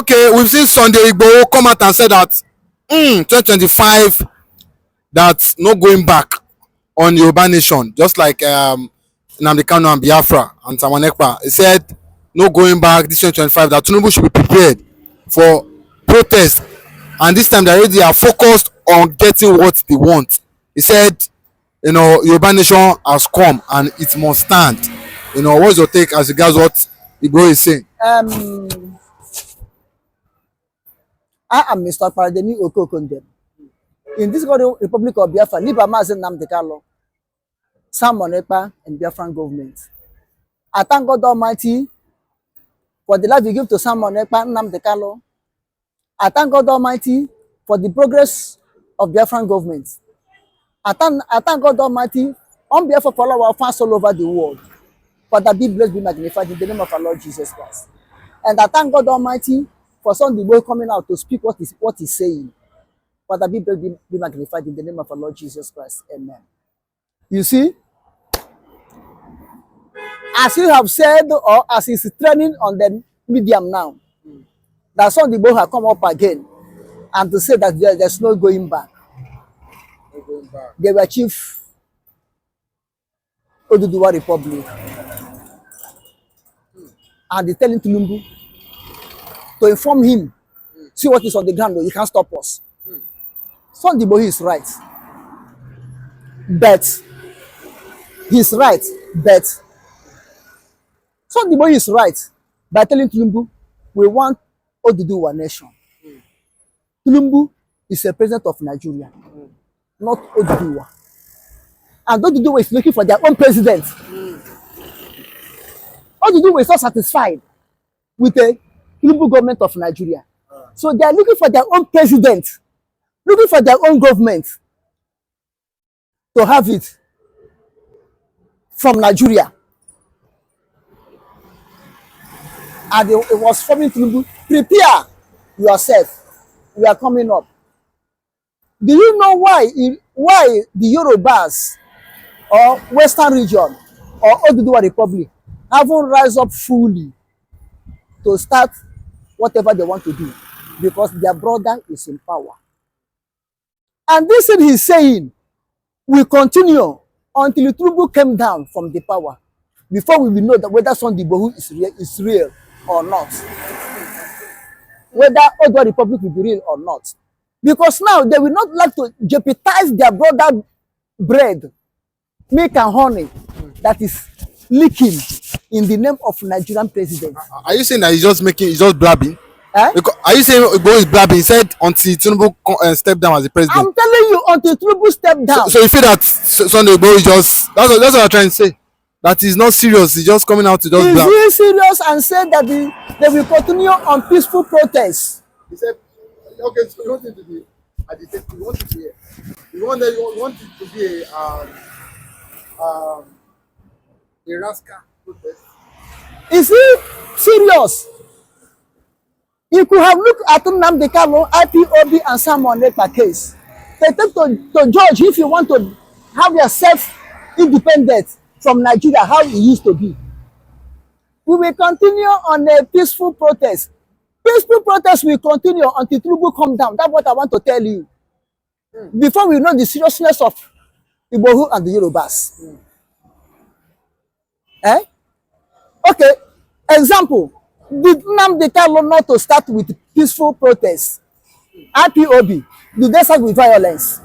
Okay, we've seen Sunday Igboho come out and say that 2025 that's no going back on Yoruba nation, just like Nnamdikanu and Biafra and Ekpa. He said no going back this 2025, that Tinubu should be prepared for protest, and this time they already are focused on getting what they want. He said, Yoruba nation has come and it must stand. What's your take as regards what Igboho is saying? I am Mr. Paradeni Okokondem. In this Republic of Biafra, Liba Mazen Nnamdikanu, Simon Ekpa, and Biafran government. I thank God Almighty for the life you give to Simon Ekpa, Nnamdikanu. I thank God Almighty for the progress of Biafran government. I thank God Almighty on behalf of all our fans all over the world. Father, be blessed, be magnified in the name of our Lord Jesus Christ. And I thank God Almighty for Sunday boy coming out to speak what he's saying. Father, be blessed, be magnified in the name of our Lord Jesus Christ. Amen. You see, as you have said, or as is trending on the medium now, that Sunday boy has come up again and to say that there's no going back. No going back. They were chief Oduduwa Republic. And they telling Tinubu to inform him, see what is on the ground, he can't stop us. Sunday boy is right. But he's right. But Sunday boy is right by telling Tinubu, we want Oduduwa nation. Tinubu is a president of Nigeria, not Oduduwa. And Oduduwa is looking for their own president. Oduduwa is not satisfied with the Tinubu government of Nigeria. So they are looking for their own president, looking for their own government to have it from Nigeria. And it was forming Tinubu, prepare yourself, we are coming up. Do you know why the Yorubas or Western region or Oduduwa Republic haven't rise up fully to start whatever they want to do? Because their brother is in power. And this thing he's saying will continue until Tinubu came down from the power, before we will know that whether Sunday Igboho is real or not. Whether Oduduwa Republic will be real or not. Because now they will not like to jeopardize their brother bread, milk and honey that is leaking in the name of Nigerian president. Are you saying that he's just blabbing? Because, are you saying Igboho is blabbing? He said until Tinubu stepped down as the president. I'm telling you, until Tinubu stepped down. So you feel that Sunday Igboho is just, that's what I'm trying to say. That he's not serious, he's just coming out to just blab. He's serious and said that they will continue on peaceful protests. He said, okay, so you want it to be agitated, you want it to be a rascal protest. Is he serious? You could have looked at Nnamdikanu, IPOB, and Simon Ekpa case. They take to judge if you want to have yourself independent from Nigeria, how it used to be. We will continue on a peaceful protest. Peaceful protest will continue until Tinubu come down. That's what I want to tell you. Before we know the seriousness of Igboho and the Yorubas. Okay, example. Did Nnamdikanu not to start with peaceful protests? IPOB, do they start with violence?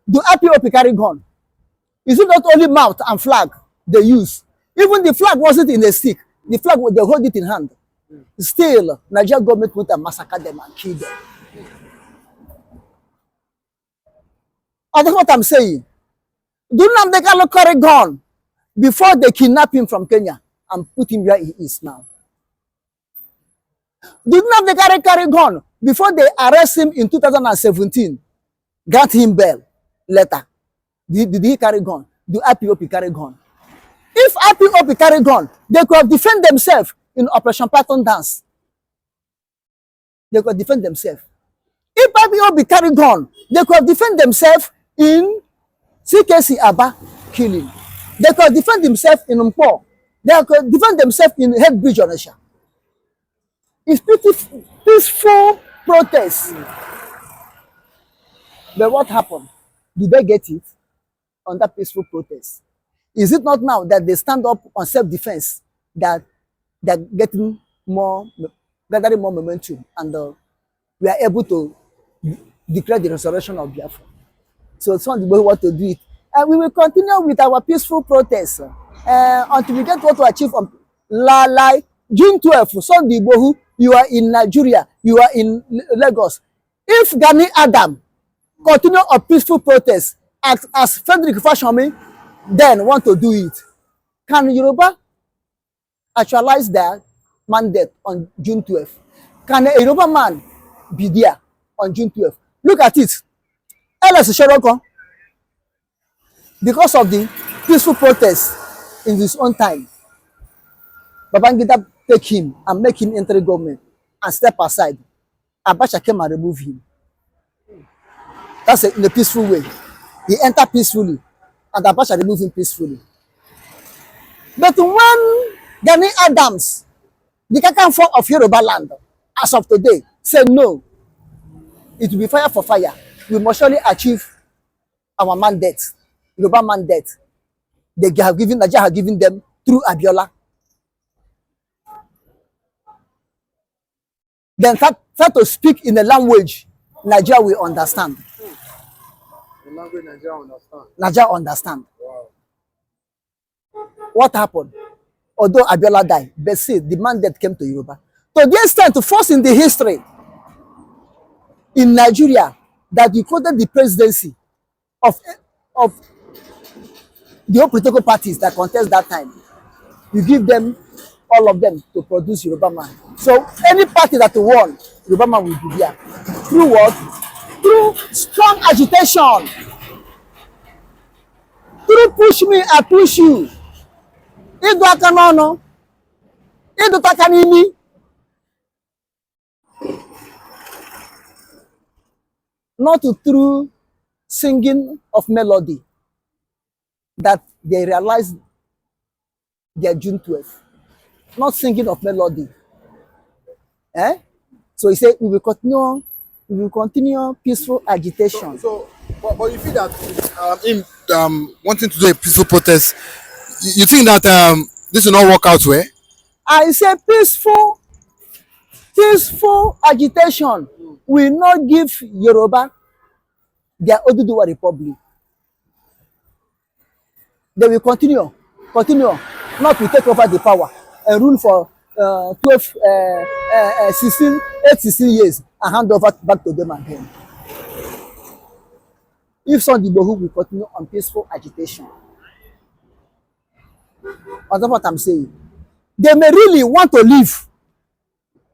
Do IPOB carry gun? Is it not only mouth and flag they use? Even the flag wasn't in a stick. The flag, they hold it in hand. Still, Nigerian government went and massacre them and kill them. And that's what I'm saying. Do Nnamdikanu carry gun before they kidnap him from Kenya and put him where he is now? Do Nnamdikanu carry gun before they arrest him in 2017, grant him bail later? Did he carry gun? Do IPOB carry gun? If IPOB carry gun, they could defend themselves in Operation Python Dance. They could defend themselves. If IPOB carry gun, they could defend themselves in CKC Aba killing. They could defend themselves in Mpo. They could defend themselves in Head Bridge Onisha. It's peaceful protest. But what happened? Did they get it on that peaceful protest? Is it not now that they stand up on self-defense that they're gathering more momentum, and we are able to declare the resurrection of Biafra? So some people want to do it, and we will continue with our peaceful protest until we get what to achieve on June 12th. Sunday Igboho, you are in Nigeria, you are in Lagos. If Gani Adam continue a peaceful protest as Frederick Fashomi then want to do it, can Yoruba actualize their mandate on June 12th? Can a Yoruba man be there on June 12th? Look at it. LS Shoroko, because of the peaceful protest in his own time, Babangida take him and make him enter the government and step aside. Abacha came and remove him. That's in a peaceful way. He entered peacefully, and Abacha removed him peacefully. But when Gani Adams, the Kakanfo of Yoruba land, as of today, said no, it will be fire for fire. We must surely achieve our mandate, Yoruba mandate. Nigeria have given them through Abiola. Then start to speak in a language Nigeria will understand. The language Nigeria understand. Nigeria understand. Wow. What happened? Although Abiola died, but see, the mandate came to Yoruba. To the extent, to first in the history in Nigeria that you quoted the presidency of the whole political parties that contest that time. You give them, all of them, to produce Yoruba man. So any party that won, Yoruba man will be there. Through what? Through strong agitation. Through push me, I push you. Idu aka n'ọnụ, idu taka n'imi. Not through singing of melody that they realized their June 12th. Not singing of melody. So he said we will continue peaceful agitation. But you feel that him wanting to do a peaceful protest, you think that this will not work out well? I say peaceful agitation will not give Yoruba their Oduduwa Republic. They will continue, not to take over the power and rule for 16 years and hand over back to them again. If Sunday Igboho will continue on peaceful agitation, that's what I'm saying. They may really want to leave.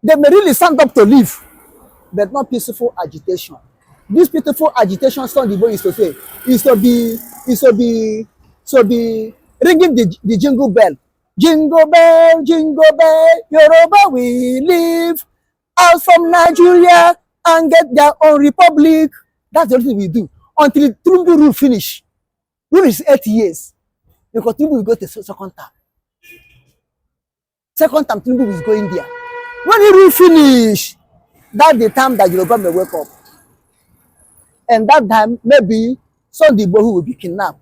They may really stand up to leave, but not peaceful agitation. This peaceful agitation, Sunday Igboho is to say, is to be ringing the jingle bell. Jingle bell, Yoruba we live out from Nigeria and get their own republic. That's the only thing we do until Tinubu rule finish. Rule is 8 years because Tinubu will go to second term. Second term, Tinubu is going there. When he rule finish, that's the time that Yoruba may wake up. And that time, maybe Sunday Igboho will be kidnapped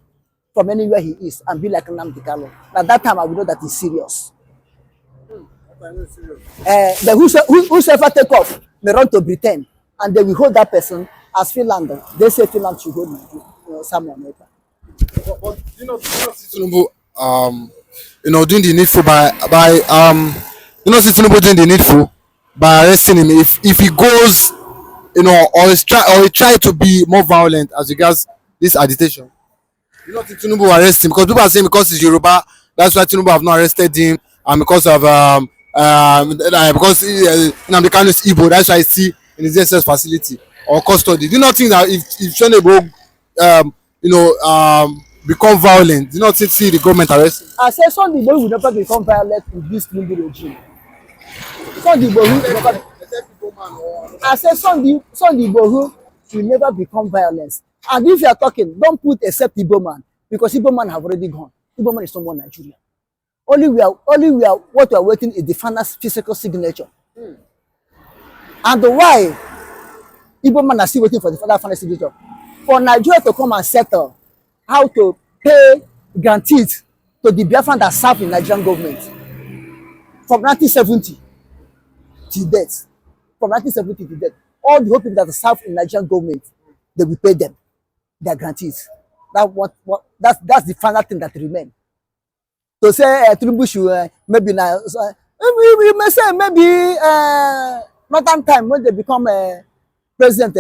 from anywhere he is and be like Nnamdikanu. At that time, I will know that he's serious. But whosoever take off may run to Britain, and they will hold that person as Finland. They say Finland should hold someone. But you know, Tinubu, doing the needful by Tinubu doing the needful by arresting him. If he goes, or he try to be more violent as regards this agitation. You know, Tinubu arrest him because people are saying because he's Yoruba, that's why Tinubu have not arrested him, and because of because Nnamdikanu is Igbo, that's why he's still in his SS facility or custody. Do you not think that if Tinubu become violent, do you not see the government arrest him? I say Sunday Igboho will never become violent with this Tinubu regime. Sunday Igboho will never. I say Sunday Igboho will never become violent. And if you are talking, don't put except Igbo man, because Igbo man have already gone. Igbo man is no more Nigeria. Only we are what we are waiting is the final physical signature. And why Igbo man are still waiting for the further final signature? For Nigeria to come and settle how to pay grantees to the Biafran that serve in Nigerian government from 1970 till death. From 1970 to death. All the whole people that serve in Nigerian government, they will pay them their grantees. That's the final thing that remain. To say Tinubu should maybe now, we may say maybe not that time when they become president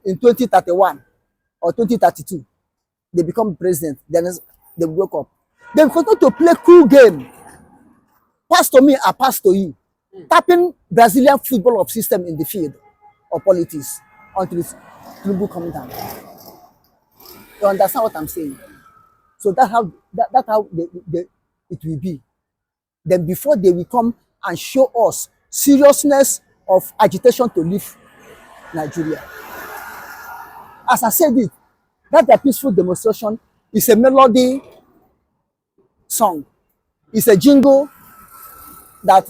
in 2031 or 2032, they become president. Then they wake up. They continue to play cool game. Pass to me, I pass to you. Tapping Brazilian football of system in the field of politics until Tinubu coming down. You understand what I'm saying? So that's how it will be. Then before they will come and show us seriousness of agitation to leave Nigeria. As I said it, that the peaceful demonstration is a melody song. It's a jingle that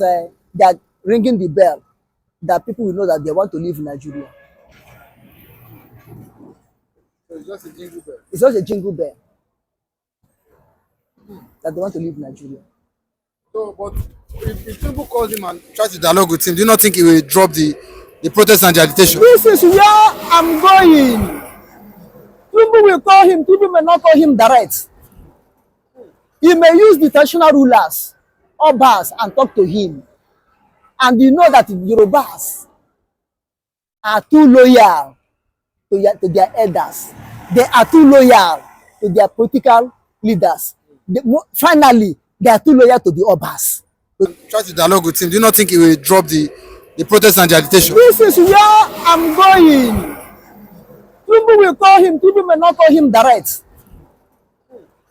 they are ringing the bell that people will know that they want to leave Nigeria. So it's just a jingle bell. It's just a jingle bell that they want to leave Nigeria. So, but if Tinubu calls him and tries to dialogue with him, do you not think he will drop the protest and the agitation? This is where I'm going. Tinubu will call him. Tinubu may not call him direct. He may use the traditional rulers, Obas, and talk to him. And you know that the Yorubas are too loyal to their elders. They are too loyal to their political leaders. Finally, they are too loyal to the Obas. Try to dialogue with him. Do you not think he will drop the protest and the agitation? This is where I'm going. Tinubu will call him. Tinubu may not call him direct.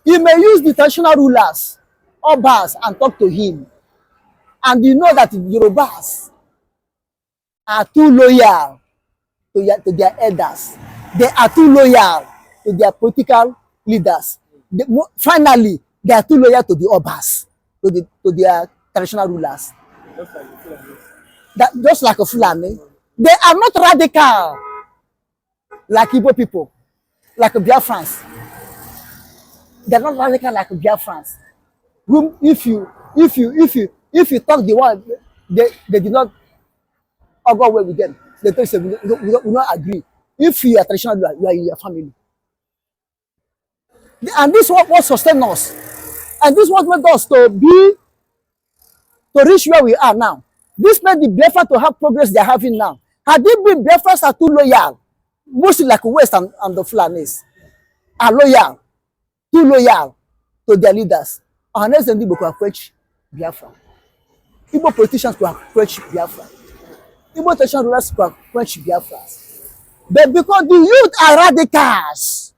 He may use the traditional rulers, Obas, and talk to him. And you know that the Yorubas are too loyal to their elders. They are too loyal to their political leaders. Finally, they are too loyal to the Obas, to their traditional rulers. Just like a Fulani. They are not radical like Igbo people, like Biafrans. They are not radical like Biafrans. Whom if you talk the one, they did not go away with them. They tell you, we don't agree. If you are traditional, you are in your family. And this is what sustains us. And this is what made us to reach where we are now. This made the Biafra to have progress they are having now. Had it been Biafras are too loyal, mostly like West and the Fulanis, are loyal, too loyal to their leaders. Unless then Igbo could approach Biafra. Igbo politicians could approach Biafra. Igbo traditional rulers could approach Biafra. But because the youth are radicals,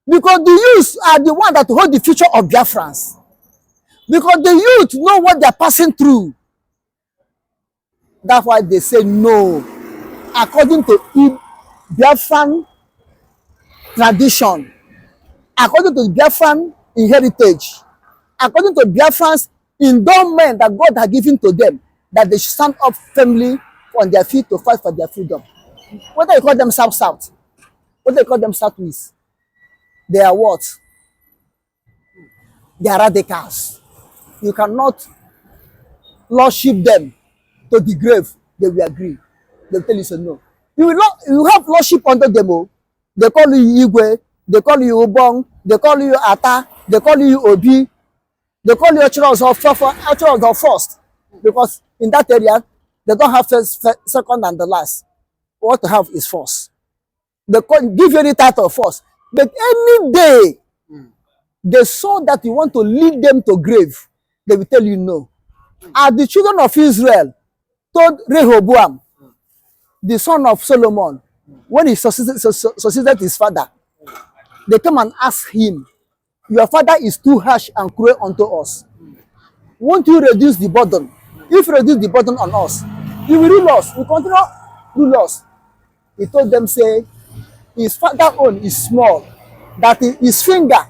because the youth are the ones that hold the future of Biafrans, because the youth know what they are passing through, that's why they say no. According to Biafran tradition, according to Biafran heritage, according to Biafran's endowment that God has given to them, that they should stand up firmly on their feet to fight for their freedom. Whether you call them South, whether you call them Southeast, they are what? They are radicals. You cannot lordship them to the grave. They will agree. They will tell you so no. You have lordship under them. Oh. They call you Igwe, they call you Obong, they call you Ata, they call you Obi, they call you Charles of first. Because in that area, they don't have first, second, and the last. What to have is first. They give you any title first. But any day they saw that you want to lead them to grave, they will tell you no. As the children of Israel told Rehoboam, the son of Solomon, when he succeeded his father, they come and ask him, your father is too harsh and cruel unto us. Won't you reduce the burden? If you reduce the burden on us, he will rule us. We continue to rule us. He told them, say, his father own is small, that his finger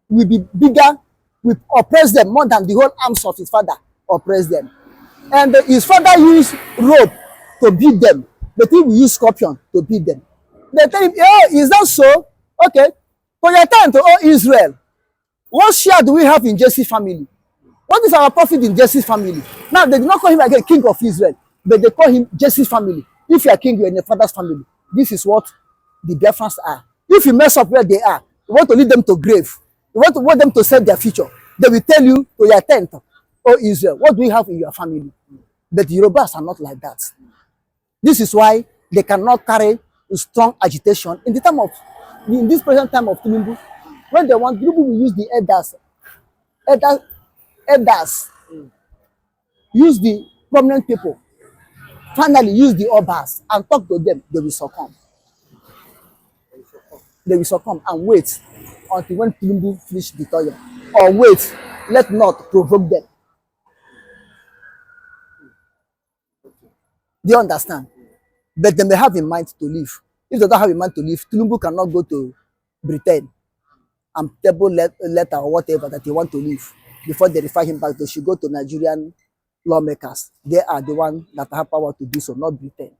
will be bigger, will oppress them more than the whole arms of his father oppress them. And his father used rope to beat them, but he will use scorpion to beat them. They tell him, oh, is that so? Okay. For your time to all Israel, what share do we have in Jesse's family? What is our profit in Jesse's family? Now, they do not call him again king of Israel, but they call him Jesse's family. If you are king, you are in your father's family. This is what the Biafrans are. If you mess up where they are, you want to lead them to grave. You want them to set their future. They will tell you to your tent, oh Israel, what do you have in your family? But the Yorubas are not like that. This is why they cannot carry strong agitation in this present time of Tinubu. When they want, Tinubu will use the elders, use the prominent people, finally use the obas and talk to them. They will succumb. They will succumb and wait until when Tinubu finish the toil, or wait, let not provoke them. Do you understand? But they may have in mind to leave. If they don't have in mind to leave, Tinubu cannot go to Britain and table letter or whatever that he want to leave before they refer him back. They should go to Nigerian lawmakers. They are the ones that have power to do so, not Britain.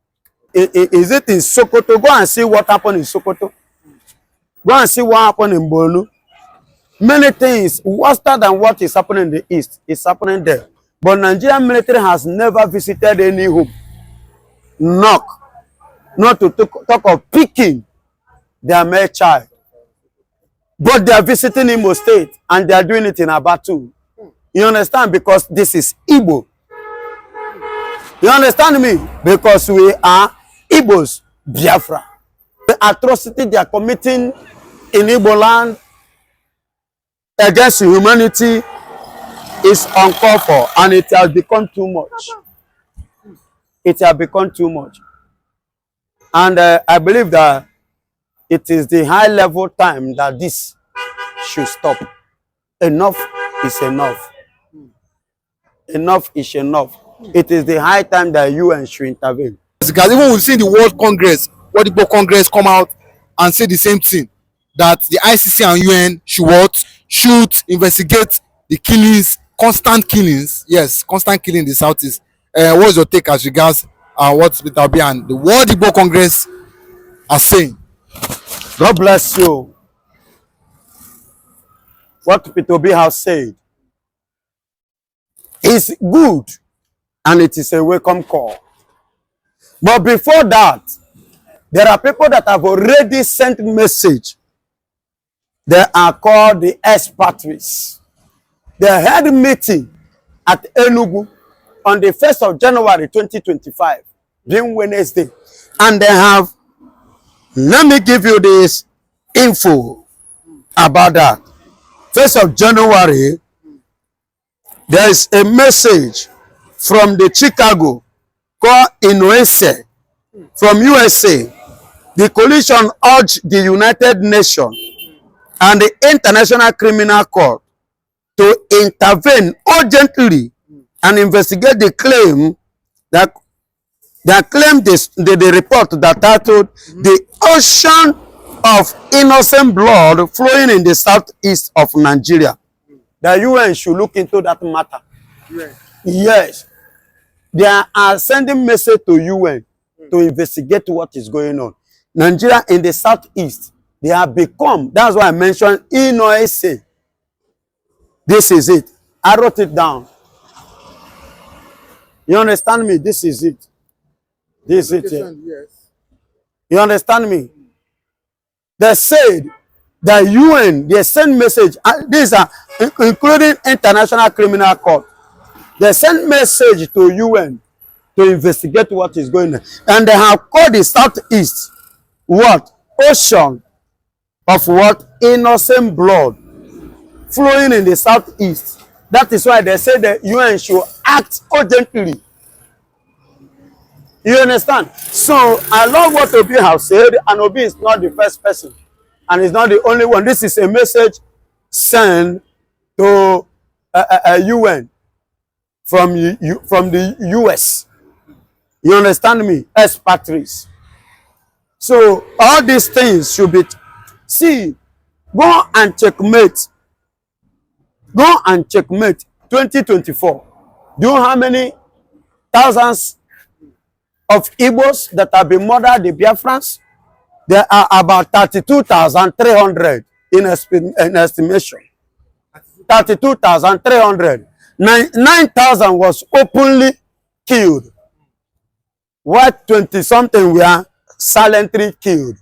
Is it in Sokoto? Go and see what happened in Sokoto. Go and see what happened in Borno. Many things worse than what is happening in the east is happening there. But Nigerian military has never visited any home. Not to talk of picking their male child. But they are visiting Imo State and they are doing it in Abatu. You understand? Because this is Igbo. You understand me? Because we are Igbos, Biafra. The atrocity they are committing in Igbo land against humanity is uncalled for, and it has become too much. It has become too much. And I believe that it is the high level time that this should stop. Enough is enough. Enough is enough. It is the high time that UN should intervene. Because even we've seen the World Congress, what the Igbo Congress come out and say the same thing, that the ICC and UN should what? Should investigate the killings, constant killings, yes, constant killing in the Southeast. What is your take as regards what Peter Obi and the World Igbo Congress are saying? God bless you. What Peter Obi has said is good, and it is a welcome call. But before that, there are people that have already sent message. They are called the expatriates. They had a meeting at Enugu on the 1st of January 2025, being Wednesday. And they have, let me give you this info about that. 1st of January, there is a message from the Chicago called Inouye from USA. The coalition urged the United Nations and the International Criminal Court to intervene urgently and investigate the claim that the report that titled "The Ocean of Innocent Blood Flowing in the Southeast of Nigeria." The UN should look into that matter. Yes. They are sending message to UN to investigate what is going on. Nigeria in the Southeast, they have become, that's why I mentioned Inouye. This is it. I wrote it down. You understand me? This is it. This is it. Yes. You understand me? They said that UN, they send message, these are including International Criminal Court. They send message to UN to investigate what is going on. And they have called the Southeast what? Ocean of what? Innocent blood flowing in the Southeast. That is why they say the UN should act urgently. You understand? So I love what Obi has said, and Obi is not the first person, and he's not the only one. This is a message sent to UN from the US. You understand me? Expatriates. So all these things should be. See, go and checkmate. Go and checkmate 2024. Do you know how many thousands of Igbos that have been murdered, the Biafrans. There are about 32,300 in estimation. 32,300. 9,000 was openly killed, while 20-something were silently killed.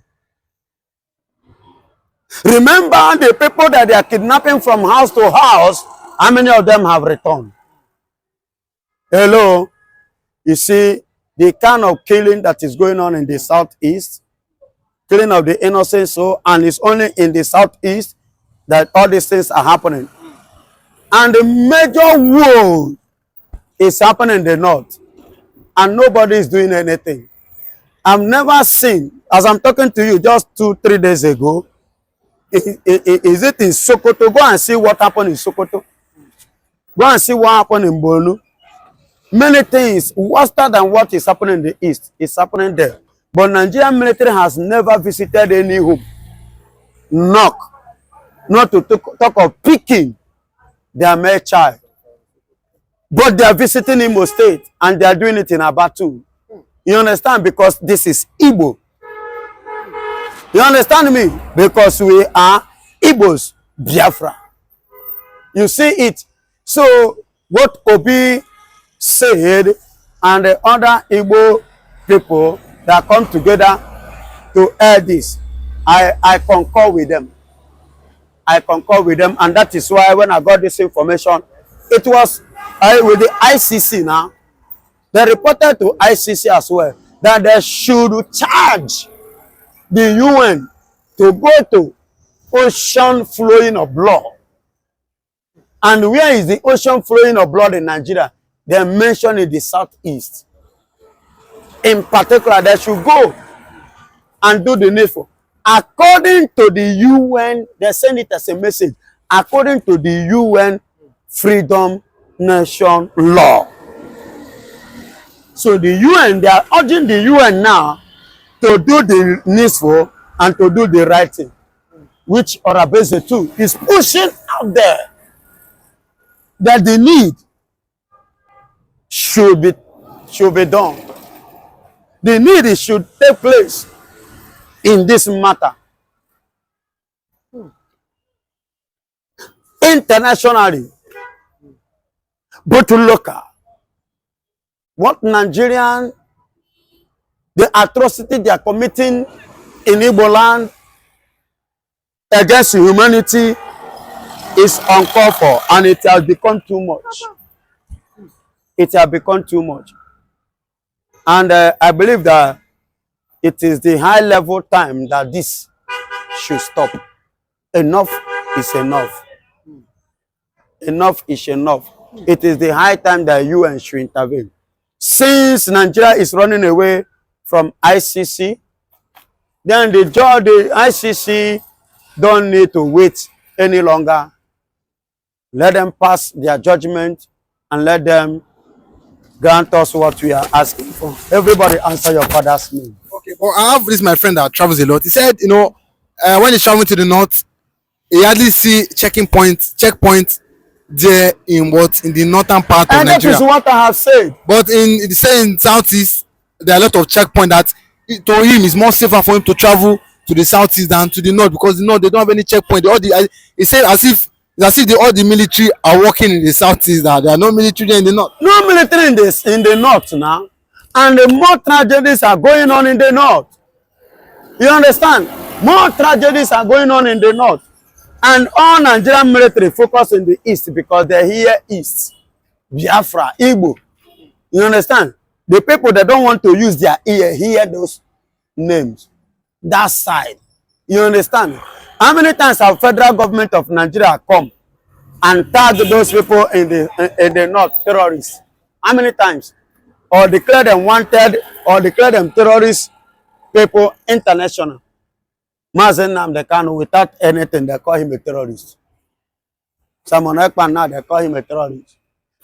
Remember the people that they are kidnapping from house to house, how many of them have returned? Hello? You see, the kind of killing that is going on in the southeast, killing of the innocent soul, and it's only in the southeast that all these things are happening. And the major war is happening in the north, and nobody is doing anything. I've never seen, as I'm talking to you just 2-3 days ago, is it in Sokoto? Go and see what happened in Sokoto. Go and see what happened in Bonu. Many things worse than what is happening in the east is happening there. But Nigerian military has never visited any home. Knock. Not to talk of picking their male child. But they are visiting Imo State and they are doing it in Abatu. You understand? Because this is Igbo. You understand me? Because we are Igbos, Biafra. You see it. So what Obi said and the other Igbo people that come together to air this, I concur with them. I concur with them, and that is why when I got this information, it was with the ICC now. They reported to ICC as well that they should charge the UN to go to ocean flowing of blood. And where is the ocean flowing of blood in Nigeria? They mentioned in the southeast. In particular, they should go and do the needful. According to the UN, they send it as a message. According to the UN Freedom Nation law. So the UN, they are urging the UN now to do the needful and to do the right thing, which Orabeze too is pushing out there that the need should be done. The need should take place in this matter. Internationally, but local. What Nigerian, the atrocity they are committing in Igbo land against humanity is uncalled for, and it has become too much. It has become too much. And I believe that it is the high level time that this should stop. Enough is enough. Enough is enough. It is the high time that UN should intervene. Since Nigeria is running away from ICC, then the ICC don't need to wait any longer. Let them pass their judgment and let them grant us what we are asking for. Everybody answer your father's name. Okay, well, I have this my friend that travels a lot. He said, you know, when he's traveling to the north, he hardly see checkpoints there in the northern part of Nigeria. And that is what I have said. But in southeast, there are a lot of checkpoints that to him is more safer for him to travel to the southeast than to the north, because the north they don't have any checkpoint. He said as if all the military are working in the southeast, that there are no military there in the north. No military in the north now, and more tragedies are going on in the north. You understand? More tragedies are going on in the north, and all Nigerian military focus in the east because they hear east, Biafra, Igbo. You understand? The people that don't want to use their ear hear those names. That side. You understand? How many times have federal government of Nigeria come and tag those people in the north terrorists? How many times? Or declare them wanted, or declare them terrorist people international. Nnamdikanu, without anything, they call him a terrorist. Someone Ekpa now, they call him a terrorist.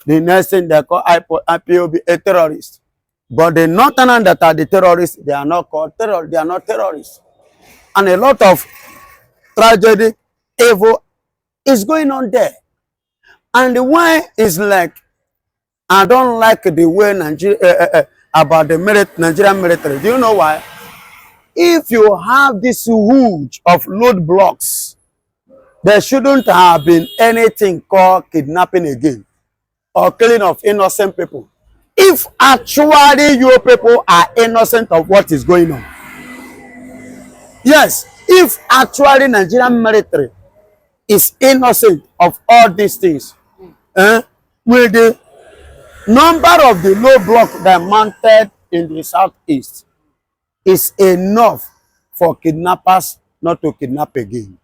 The next thing, they call IPOB a terrorist. But the northerners that are the terrorists, they are not called terrorists. They are not terrorists. And a lot of tragedy, evil is going on there. And the way is like I don't like the way about the Nigerian military. Do you know why? If you have this huge of load blocks, there shouldn't have been anything called kidnapping again or killing of innocent people. If actually your people are innocent of what is going on. Yes, if actually Nigerian military is innocent of all these things, with the number of the low block that mounted in the southeast is enough for kidnappers not to kidnap again.